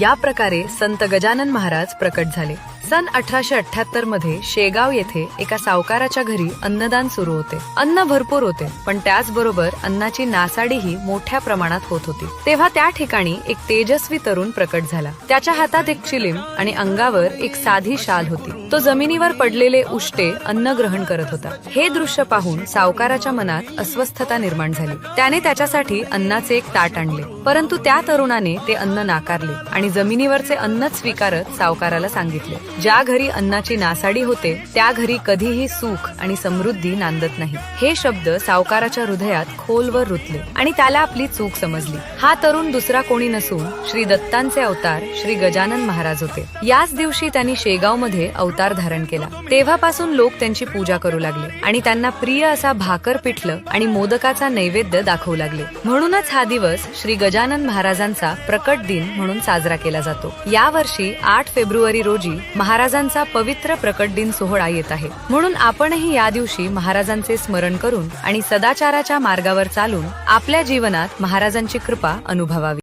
या प्रकारे संत गजानन महाराज प्रकट झाले। सन 1878 मध्ये शेगाव येथे एका सावकाराच्या घरी अन्नदान सुरू होते। अन्न भरपूर होते, पण त्याचबरोबर अन्नाची नासाडीही मोठ्या प्रमाणात होत होती। तेव्हा त्या ठिकाणी एक तेजस्वी तरुण प्रकट झाला। त्याच्या हातात एक चिलीम आणि अंगावर एक साधी शाल होती। तो जमिनीवर पडलेले उष्टे अन्न ग्रहण करत होता। हे दृश्य पाहून सावकाराच्या मनात अस्वस्थता निर्माण झाली। त्याने त्याच्यासाठी अन्नाचे एक ताट आणले, परंतु त्या तरुणाने ते अन्न नाकारले आणि जमिनीवरचे अन्नच स्वीकारत सावकाराला सांगितले, ज्या घरी अन्नाची नासाडी होते त्या घरी कधीही सुख आणि समृद्धी नांदत नाही। हे शब्द सावकाराच्या हृदयात खोलवर रुतले आणि त्याला आपली चूक समजली। हा तरुण दुसरा कोणी नसून श्री दत्तांचे अवतार श्री गजानन महाराज होते। याच दिवशी त्यांनी शेगाव मध्ये अवतार धारण केला। तेव्हापासून लोक त्यांची पूजा करू लागले आणि त्यांना प्रिय असा भाकर पिठलं आणि मोदकाचा नैवेद्य दाखवू लागले। म्हणूनच हा दिवस श्री गजानन महाराजांचा प्रकट दिन म्हणून साजरा केला जातो। या वर्षी 8 फेब्रुवारी रोजी महाराजांचा पवित्र प्रकट दिन सोहळा येत आहे, म्हणून आपणही या दिवशी महाराजांचे स्मरण करून आणि सदाचाराच्या मार्गावर चालून आपल्या जीवनात महाराजांची कृपा अनुभवावी।